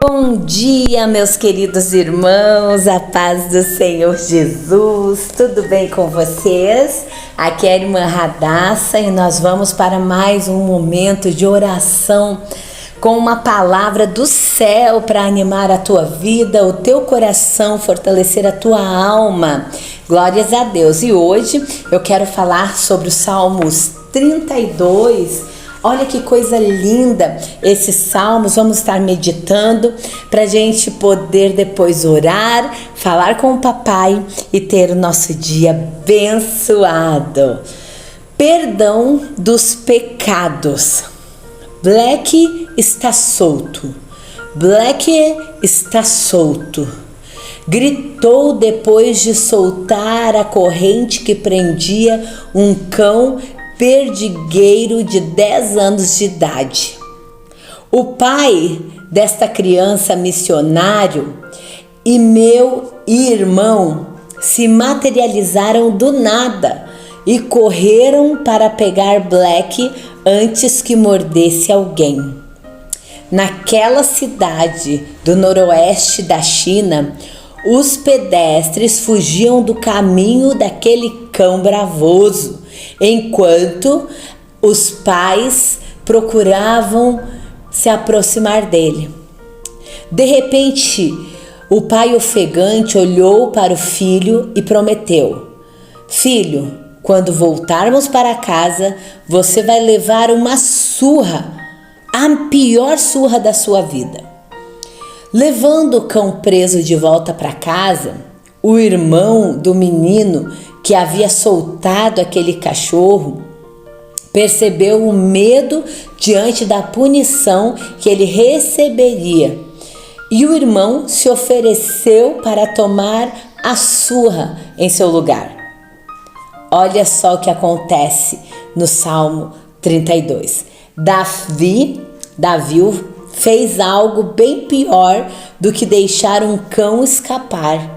Bom dia, meus queridos irmãos, a paz do Senhor Jesus, tudo bem com vocês? Aqui é a irmã Radassa e nós vamos para mais um momento de oração com uma palavra do céu para animar a tua vida, o teu coração, fortalecer a tua alma. Glórias a Deus. E hoje eu quero falar sobre os Salmos 32. Olha que coisa linda esses salmos, vamos estar meditando para a gente poder depois orar, falar com o papai e ter o nosso dia abençoado. Perdão dos pecados. Black está solto. Black está solto. Gritou depois de soltar a corrente que prendia um cão perdigueiro de 10 anos de idade. O pai desta criança missionário e meu irmão se materializaram do nada e correram para pegar Black antes que mordesse alguém. Naquela cidade do noroeste da China, os pedestres fugiam do caminho daquele cão bravoso, enquanto os pais procuravam se aproximar dele. De repente, o pai ofegante olhou para o filho e prometeu: "Filho, quando voltarmos para casa, você vai levar uma surra, a pior surra da sua vida." Levando o cão preso de volta para casa, o irmão do menino que havia soltado aquele cachorro percebeu o medo diante da punição que ele receberia, e o irmão se ofereceu para tomar a surra em seu lugar. Olha só o que acontece no Salmo 32. Davi fez algo bem pior do que deixar um cão escapar.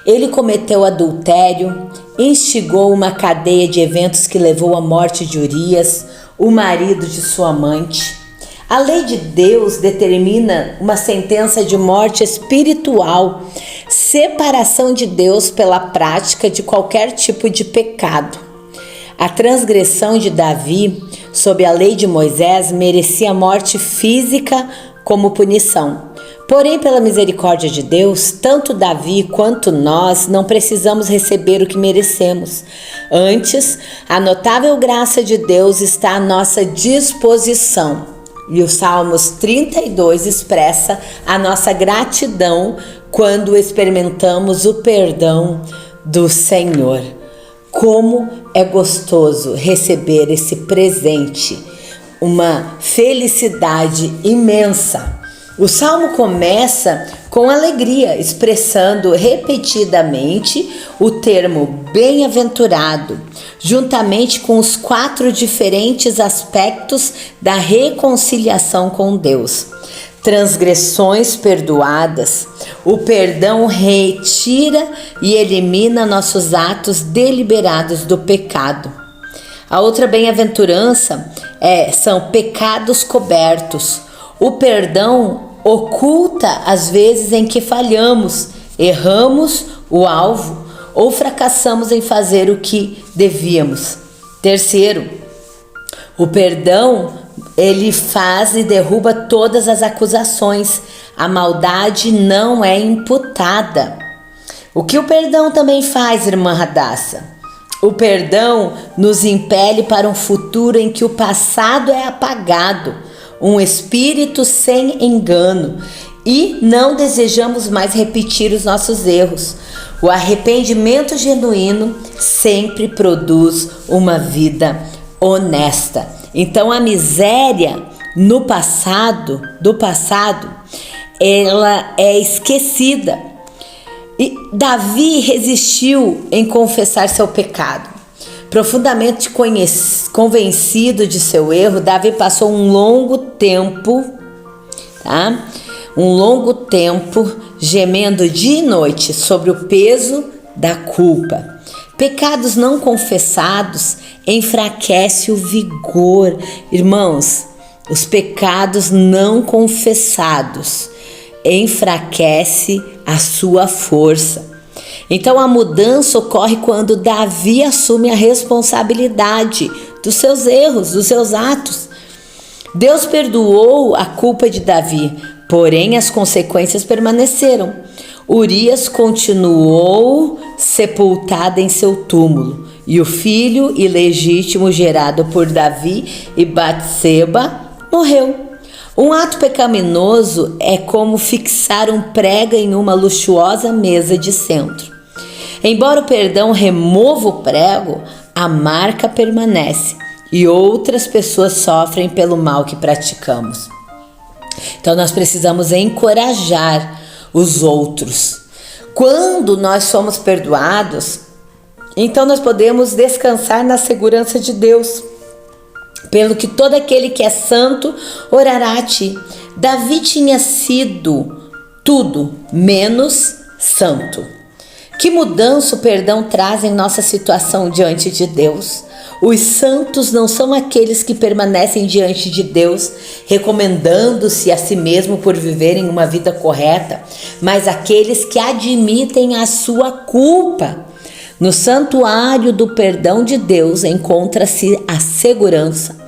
Ele cometeu adultério, instigou uma cadeia de eventos que levou à morte de Urias, o marido de sua amante. A lei de Deus determina uma sentença de morte espiritual, separação de Deus pela prática de qualquer tipo de pecado. A transgressão de Davi sob a lei de Moisés merecia morte física como punição. Porém, pela misericórdia de Deus, tanto Davi quanto nós não precisamos receber o que merecemos. Antes, a notável graça de Deus está à nossa disposição. E o Salmos 32 expressa a nossa gratidão quando experimentamos o perdão do Senhor. Como é gostoso receber esse presente, uma felicidade imensa. O salmo começa com alegria, expressando repetidamente o termo bem-aventurado, juntamente com os 4 diferentes aspectos da reconciliação com Deus. Transgressões perdoadas, o perdão retira e elimina nossos atos deliberados do pecado. A outra bem-aventurança são pecados cobertos. O perdão oculta as vezes em que falhamos, erramos o alvo ou fracassamos em fazer o que devíamos. Terceiro, o perdão ele faz e derruba todas as acusações. A maldade não é imputada. O que o perdão também faz, irmã Radassa? O perdão nos impele para um futuro em que o passado é apagado, um espírito sem engano, e não desejamos mais repetir os nossos erros. O arrependimento genuíno sempre produz uma vida honesta. Então a miséria do passado, ela é esquecida. E Davi resistiu em confessar seu pecado. Profundamente convencido de seu erro, Davi passou um longo tempo gemendo dia e noite sobre o peso da culpa. Pecados não confessados enfraquecem o vigor. Irmãos, os pecados não confessados enfraquece a sua força. Então a mudança ocorre quando Davi assume a responsabilidade dos seus erros, dos seus atos. Deus perdoou a culpa de Davi, porém as consequências permaneceram. Urias continuou sepultado em seu túmulo, e o filho ilegítimo gerado por Davi e Batseba morreu. Um ato pecaminoso é como fixar um prego em uma luxuosa mesa de centro. Embora o perdão remova o prego, a marca permanece e outras pessoas sofrem pelo mal que praticamos. Então nós precisamos encorajar os outros. Quando nós somos perdoados, então nós podemos descansar na segurança de Deus. Pelo que todo aquele que é santo orará a ti. Davi tinha sido tudo menos santo. Que mudança o perdão traz em nossa situação diante de Deus? Os santos não são aqueles que permanecem diante de Deus, recomendando-se a si mesmo por viverem uma vida correta, mas aqueles que admitem a sua culpa. No santuário do perdão de Deus encontra-se a segurança.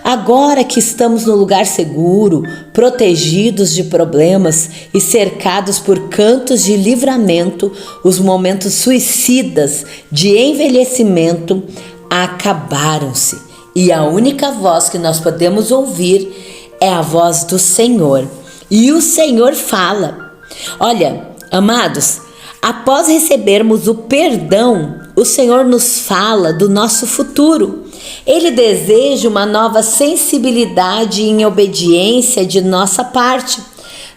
Agora que estamos no lugar seguro, protegidos de problemas e cercados por cantos de livramento, os momentos suicidas de envelhecimento acabaram-se. E a única voz que nós podemos ouvir é a voz do Senhor. E o Senhor fala. Olha, amados, após recebermos o perdão, o Senhor nos fala do nosso futuro. Ele deseja uma nova sensibilidade em obediência de nossa parte.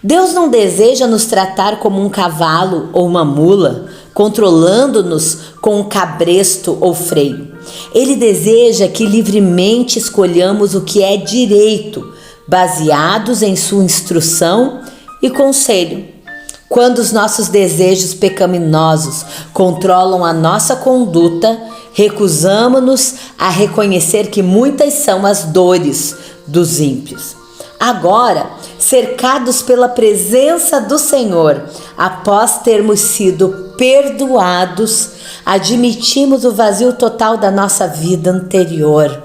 Deus não deseja nos tratar como um cavalo ou uma mula, controlando-nos com um cabresto ou freio. Ele deseja que livremente escolhamos o que é direito, baseados em sua instrução e conselho. Quando os nossos desejos pecaminosos controlam a nossa conduta, recusamo-nos a reconhecer que muitas são as dores dos ímpios. Agora, cercados pela presença do Senhor, após termos sido perdoados, admitimos o vazio total da nossa vida anterior.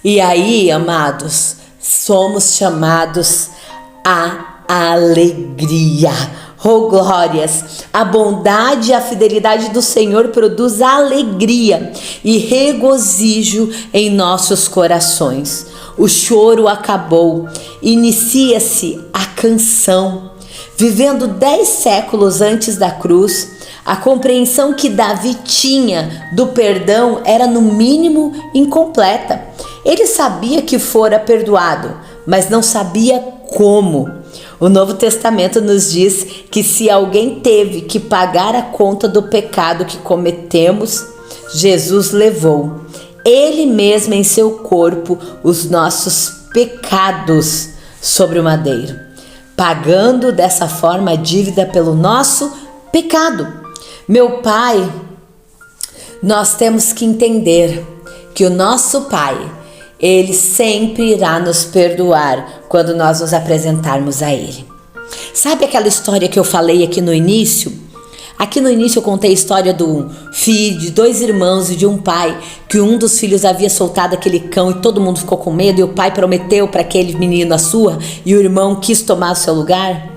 E aí, amados, somos chamados à alegria. Oh glórias! A bondade e a fidelidade do Senhor produz alegria e regozijo em nossos corações. O choro acabou, inicia-se a canção. Vivendo 10 séculos antes da cruz, a compreensão que Davi tinha do perdão era no mínimo incompleta. Ele sabia que fora perdoado, mas não sabia como. O Novo Testamento nos diz que se alguém teve que pagar a conta do pecado que cometemos, Jesus levou, Ele mesmo em seu corpo, os nossos pecados sobre o madeiro, pagando dessa forma a dívida pelo nosso pecado. Meu Pai, nós temos que entender que o nosso Pai, Ele sempre irá nos perdoar quando nós nos apresentarmos a Ele. Sabe aquela história que eu falei aqui no início? Aqui no início eu contei a história do filho, de 2 irmãos e de um pai, que um dos filhos havia soltado aquele cão e todo mundo ficou com medo e o pai prometeu para aquele menino a surra e o irmão quis tomar o seu lugar.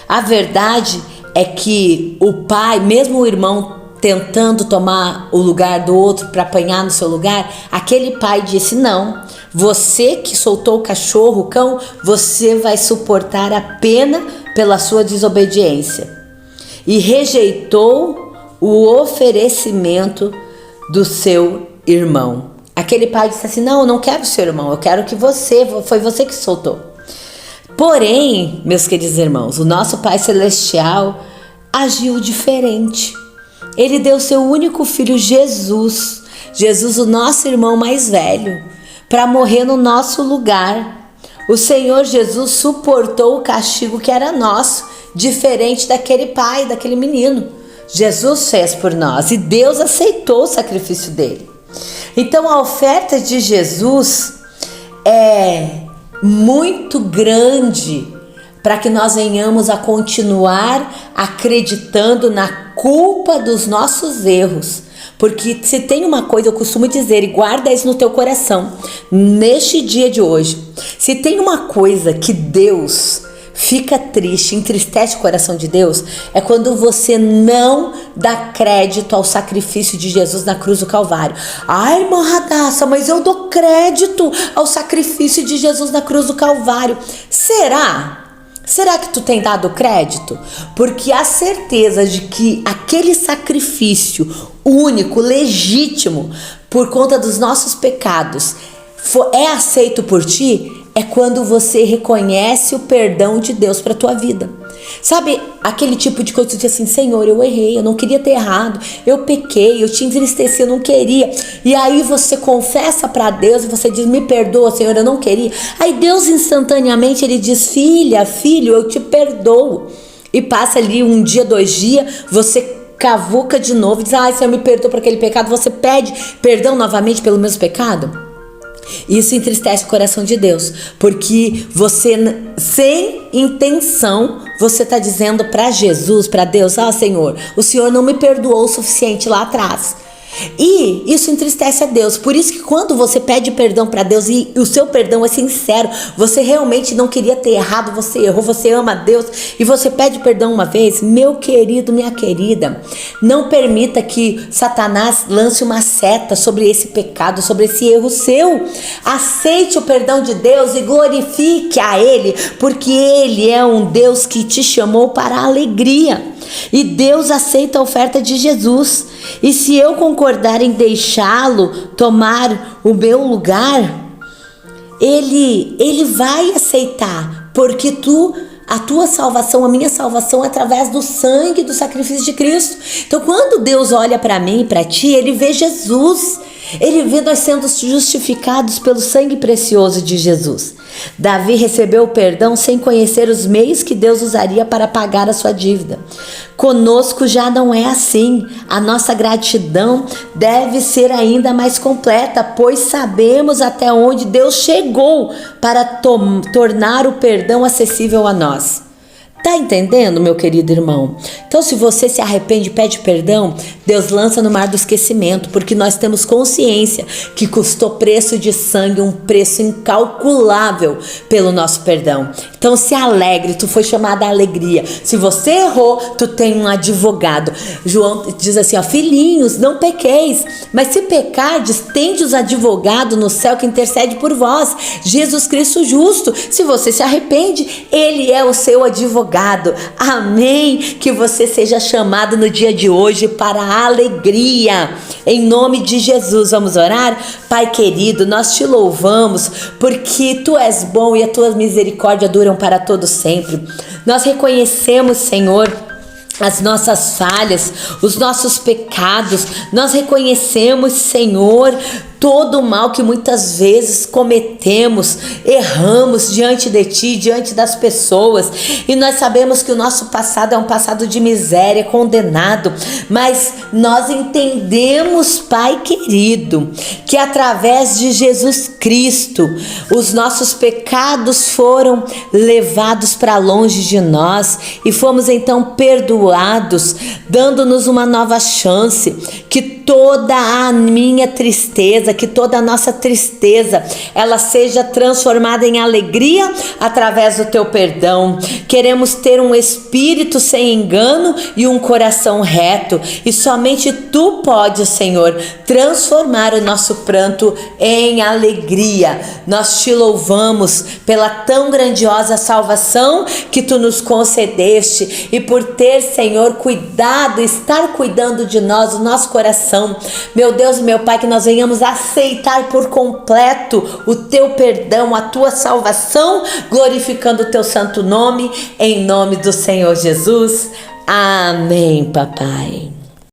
A verdade é que o pai, mesmo o irmão tentando tomar o lugar do outro para apanhar no seu lugar, aquele pai disse: não, você que soltou o cachorro, o cão, você vai suportar a pena pela sua desobediência. E rejeitou o oferecimento do seu irmão. Aquele pai disse assim: não, eu não quero seu irmão, eu quero que foi você que soltou. Porém, meus queridos irmãos, o nosso Pai Celestial agiu diferente. Ele deu seu único filho, Jesus, o nosso irmão mais velho, para morrer no nosso lugar. O Senhor Jesus suportou o castigo que era nosso, diferente daquele pai, daquele menino. Jesus fez por nós e Deus aceitou o sacrifício dele. Então a oferta de Jesus é muito grande para que nós venhamos a continuar acreditando na culpa dos nossos erros. Porque se tem uma coisa, eu costumo dizer, e guarda isso no teu coração, neste dia de hoje, se tem uma coisa que Deus fica triste, entristece o coração de Deus, é quando você não dá crédito ao sacrifício de Jesus na cruz do Calvário. Ai, irmã Radassa, mas eu dou crédito ao sacrifício de Jesus na cruz do Calvário. Será? Será que tu tem dado crédito? Porque a certeza de que aquele sacrifício único, legítimo, por conta dos nossos pecados, é aceito por ti, é quando você reconhece o perdão de Deus para tua vida. Sabe, aquele tipo de coisa que tu diz assim: Senhor, eu errei, eu não queria ter errado, eu pequei, eu te entristeci, eu não queria. E aí você confessa para Deus e você diz: me perdoa, Senhor, eu não queria. Aí Deus instantaneamente ele diz: filha, filho, eu te perdoo. E passa ali um dia, 2 dias, você cavuca de novo, diz: ai, Senhor, me perdoa por aquele pecado. Você pede perdão novamente pelo mesmo pecado. Isso entristece o coração de Deus, porque você, sem intenção, você está dizendo para Jesus, para Deus: ah, Senhor, o Senhor não me perdoou o suficiente lá atrás. E isso entristece a Deus. Por isso que quando você pede perdão para Deus e o seu perdão é sincero, você realmente não queria ter errado, você errou, você ama a Deus e você pede perdão uma vez, meu querido, minha querida, não permita que Satanás lance uma seta sobre esse pecado, sobre esse erro seu. Aceite o perdão de Deus e glorifique a Ele, porque Ele é um Deus que te chamou para a alegria. E Deus aceita a oferta de Jesus. E se eu concordar em deixá-lo tomar o meu lugar, Ele vai aceitar, porque a tua salvação, a minha salvação é através do sangue, do sacrifício de Cristo. Então quando Deus olha para mim e para ti, Ele vê Jesus. Ele vê nós sendo justificados pelo sangue precioso de Jesus. Davi recebeu o perdão sem conhecer os meios que Deus usaria para pagar a sua dívida. Conosco já não é assim. A nossa gratidão deve ser ainda mais completa, pois sabemos até onde Deus chegou para tornar o perdão acessível a nós. Tá entendendo, meu querido irmão? Então, se você se arrepende e pede perdão, Deus lança no mar do esquecimento, porque nós temos consciência que custou preço de sangue, um preço incalculável pelo nosso perdão. Então, se alegre, tu foi chamada à alegria. Se você errou, tu tem um advogado. João diz assim, ó: filhinhos, não pequeis, mas se pecardes, tende os advogados no céu que intercede por vós, Jesus Cristo justo. Se você se arrepende, Ele é o seu advogado. Amém? Que você seja chamado no dia de hoje para a alegria, em nome de Jesus. Vamos orar? Pai querido, nós te louvamos porque tu és bom e a tua misericórdia duram para todo sempre. Nós reconhecemos, Senhor, as nossas falhas, os nossos pecados. Nós reconhecemos, Senhor, todo o mal que muitas vezes cometemos, erramos diante de Ti, diante das pessoas, e nós sabemos que o nosso passado é um passado de miséria, condenado, mas nós entendemos, Pai querido, que através de Jesus Cristo, os nossos pecados foram levados para longe de nós e fomos então perdoados, dando-nos uma nova chance. Que toda a minha tristeza, que toda a nossa tristeza, ela seja transformada em alegria através do teu perdão. Queremos ter um espírito sem engano e um coração reto, e somente tu podes, Senhor, transformar o nosso pranto em alegria. Nós te louvamos pela tão grandiosa salvação que tu nos concedeste e por ter, Senhor, cuidado, estar cuidando de nós, o nosso coração. Meu Deus, meu Pai, que nós venhamos aceitar por completo o teu perdão, a tua salvação, glorificando o teu santo nome, em nome do Senhor Jesus. Amém, papai.